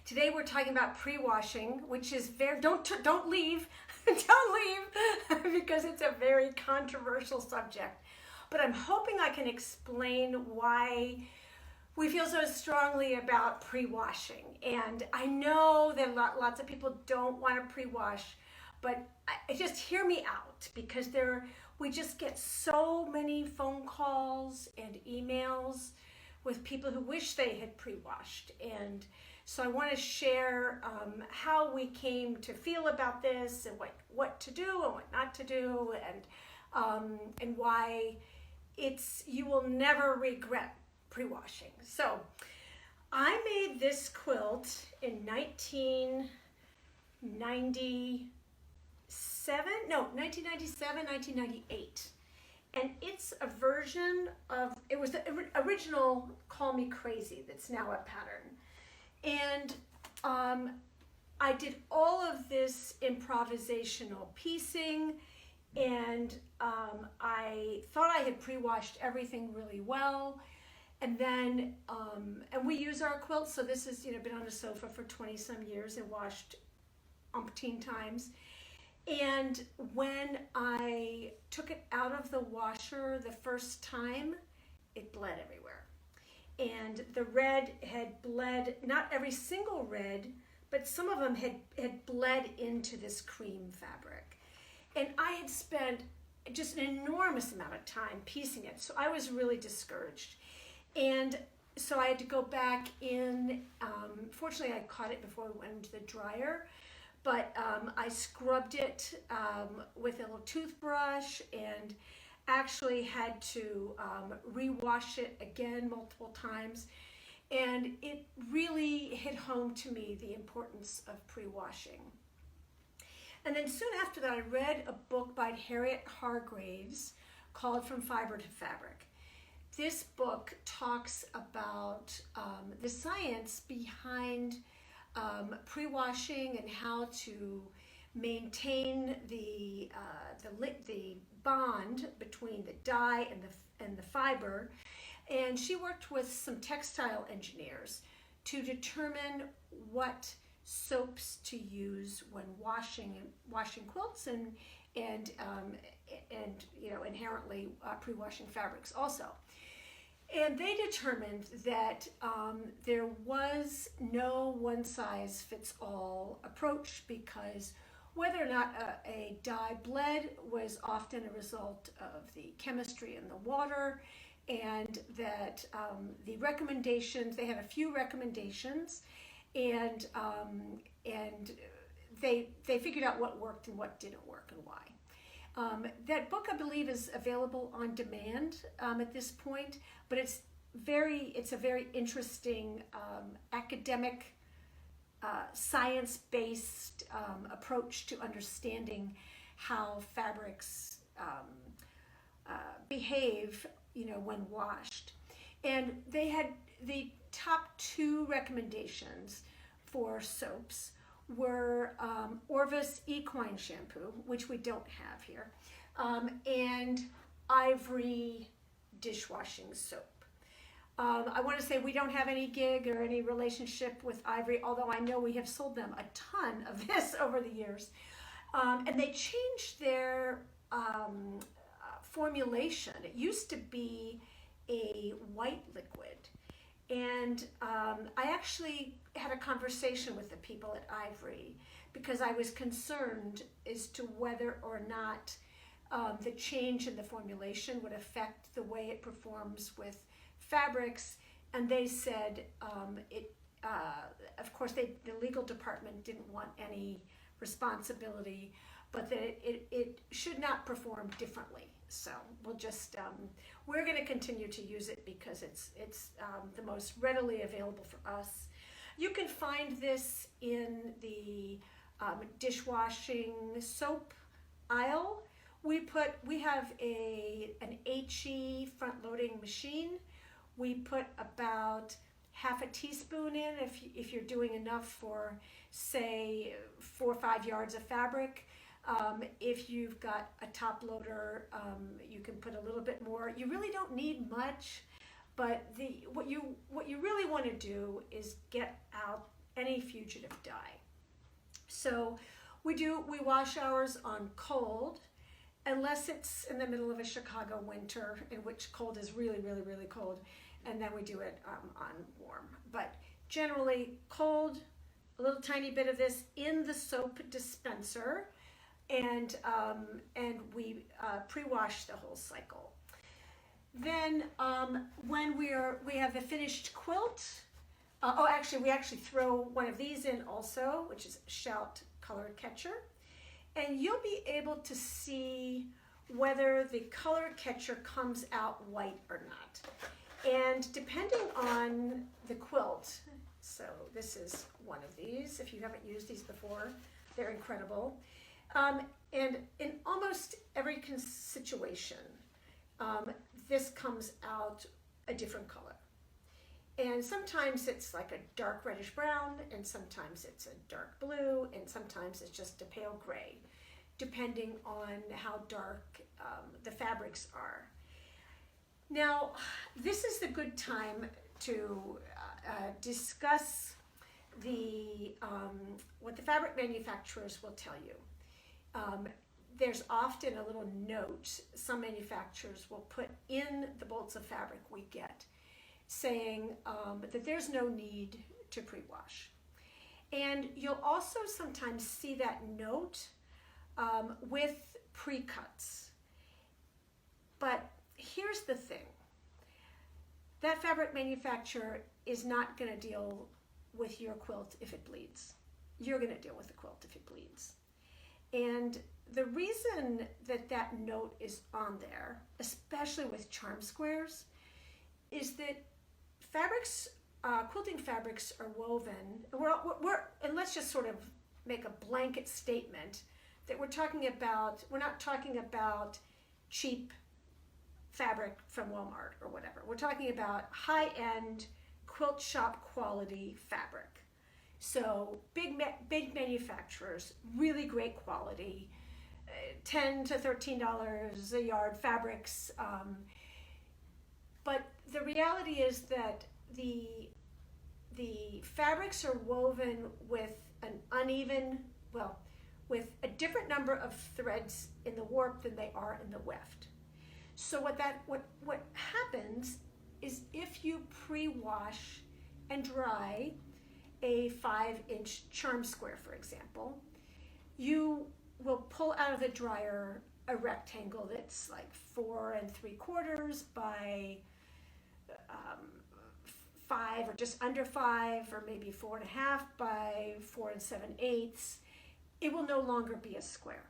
Today we're talking about pre-washing, which is very, don't leave, don't leave, because it's a very controversial subject. But I'm hoping I can explain why we feel so strongly about pre-washing. And I know that lots of people don't want to pre-wash, but just hear me out, because we just get so many phone calls and emails with people who wish they had pre-washed. And so I want to share how we came to feel about this, and what to do and what not to do, and why you will never regret pre-washing. So I made this quilt in 1998. And it's a version of, it was the original Call Me Crazy that's now a pattern. And I did all of this improvisational piecing, and I thought I had pre-washed everything really well. And then, and we use our quilt, so this has been on a sofa for 20 some years and washed umpteen times. And when I took it out of the washer the first time, it bled everywhere. And the red had bled, not every single red, but some of them had bled into this cream fabric. And I had spent just an enormous amount of time piecing it, so I was really discouraged. And so I had to go back in. Fortunately, I caught it before we went into the dryer, but I scrubbed it with a little toothbrush, and actually had to rewash it again multiple times. And it really hit home to me the importance of pre-washing. And then soon after that, I read a book by Harriet Hargraves called From Fiber to Fabric. This book talks about the science behind pre-washing and how to maintain the bond between the dye and the fiber. And she worked with some textile engineers to determine what soaps to use when washing quilts and inherently pre-washing fabrics also. And they determined that there was no one-size-fits-all approach, because whether or not a dye bled was often a result of the chemistry in the water, and that the recommendations, they had a few recommendations, and they figured out what worked and what didn't work and why. That book, I believe, is available on demand at this point, but it's a very interesting academic, science-based approach to understanding how fabrics behave, when washed. And they had the top 2 recommendations for soaps were Orvis Equine Shampoo, which we don't have here, and Ivory dishwashing soap. I want to say we don't have any gig or any relationship with Ivory, although I know we have sold them a ton of this over the years. And they changed their formulation. It used to be a white liquid. And I actually had a conversation with the people at Ivory, because I was concerned as to whether or not the change in the formulation would affect the way it performs with fabrics. And they said of course the legal department didn't want any responsibility, but that it should not perform differently. So we'll just, we're going to continue to use it because it's the most readily available for us. You can find this in the dishwashing soap aisle. We have an HE front-loading machine. We put about half a teaspoon in if you're doing enough for, say, 4 or 5 yards of fabric. If you've got a top loader, you can put a little bit more. You really don't need much, but what you really want to do is get out any fugitive dye. So we wash ours on cold, unless it's in the middle of a Chicago winter, in which cold is really, really, really cold, and then we do it on warm. But generally cold, a little tiny bit of this in the soap dispenser, and we pre-wash the whole cycle. Then when we have the finished quilt, we actually throw one of these in also, which is Shout Color Catcher, and you'll be able to see whether the color catcher comes out white or not. And depending on the quilt, so this is one of these, if you haven't used these before, they're incredible. And in almost every situation, this comes out a different color. And sometimes it's like a dark reddish brown, and sometimes it's a dark blue, and sometimes it's just a pale gray, depending on how dark the fabrics are. Now, this is the good time to discuss what the fabric manufacturers will tell you. There's often a little note some manufacturers will put in the bolts of fabric we get, saying that there's no need to pre-wash. And you'll also sometimes see that note with pre-cuts. But here's the thing. That fabric manufacturer is not going to deal with your quilt if it bleeds. You're going to deal with the quilt if it bleeds. And the reason that note is on there, especially with charm squares, is that quilting fabrics are woven, and let's just sort of make a blanket statement that we're not talking about cheap fabric from Walmart or whatever. We're talking about high-end quilt shop quality fabric. So big manufacturers, really great quality, $10 to $13 a yard fabrics. But the reality is that the fabrics are woven with with a different number of threads in the warp than they are in the weft. So what happens is if you pre-wash and dry a 5-inch charm square, for example, you will pull out of the dryer a rectangle that's like 4 3/4 by 5 or just under 5, or maybe 4.5 by 4 7/8. It will no longer be a square.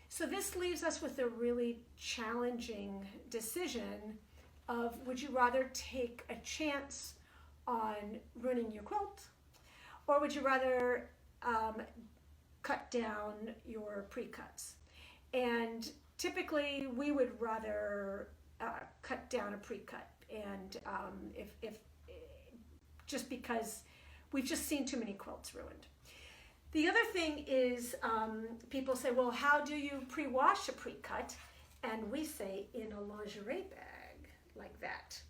So this leaves us with a really challenging decision of, would you rather take a chance on ruining your quilt, or would you rather cut down your pre-cuts? And typically we would rather cut down a pre-cut, and if just because we've just seen too many quilts ruined. The other thing is, people say, well, how do you pre-wash a pre-cut? And we say, in a lingerie bag, like that.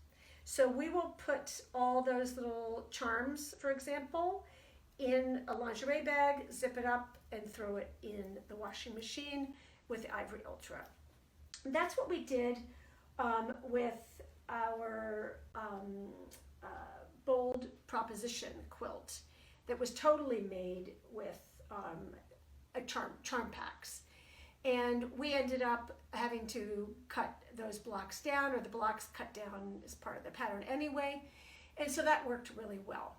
So we will put all those little charms, for example, in a lingerie bag, zip it up, and throw it in the washing machine with the Ivory Ultra. And that's what we did with our Bold Proposition quilt that was totally made with charm packs. And we ended up having to cut those blocks down, or the blocks cut down as part of the pattern anyway. And so that worked really well.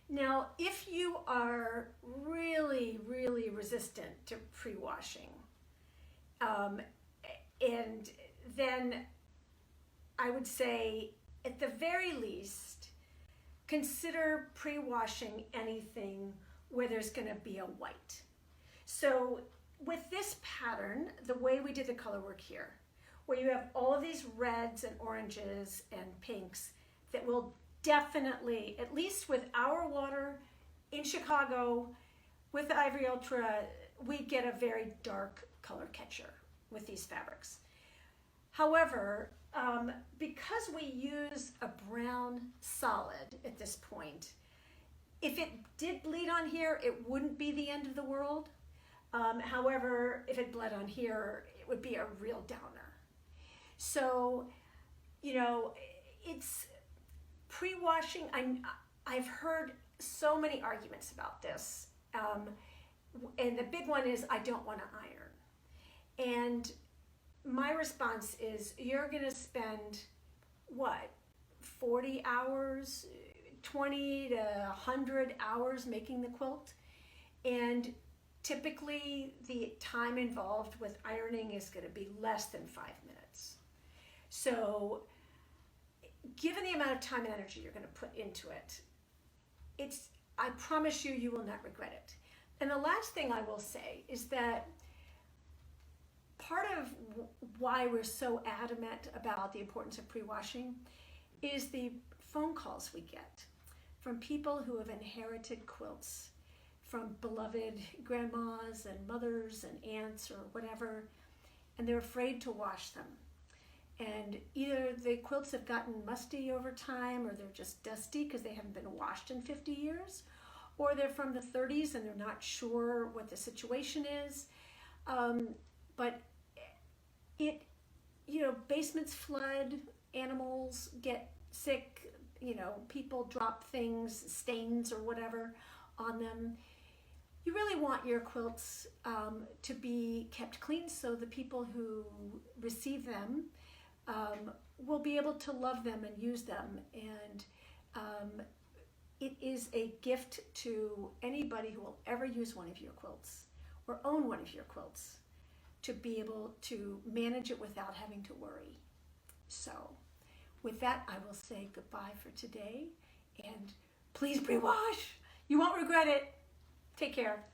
Now, if you are really, really resistant to pre-washing, and then I would say, at the very least, consider pre-washing anything where there's going to be a white. So with this pattern, the way we did the color work here, where you have all of these reds and oranges and pinks that will definitely, at least with our water in Chicago, with the Ivory Ultra, we get a very dark color catcher with these fabrics. However, because we use a brown solid at this point, If it did bleed on here, it wouldn't be the end of the world. However, if it bled on here, it would be a real downer. So, it's pre-washing. I've heard so many arguments about this. And the big one is, I don't want to iron. And my response is, you're going to spend, 40 hours, 20 to 100 hours making the quilt. And typically the time involved with ironing is going to be less than 5 minutes. So given the amount of time and energy you're going to put into it, I promise you, you will not regret it. And the last thing I will say is that part of why we're so adamant about the importance of pre-washing is the phone calls we get from people who have inherited quilts from beloved grandmas and mothers and aunts or whatever, and they're afraid to wash them. And either the quilts have gotten musty over time, or they're just dusty because they haven't been washed in 50 years, or they're from the 30s and they're not sure what the situation is. But basements flood, animals get sick, people drop things, stains or whatever on them. You really want your quilts to be kept clean so the people who receive them will be able to love them and use them. And it is a gift to anybody who will ever use one of your quilts or own one of your quilts, to be able to manage it without having to worry. So with that, I will say goodbye for today, and please pre-wash. You won't regret it. Take care.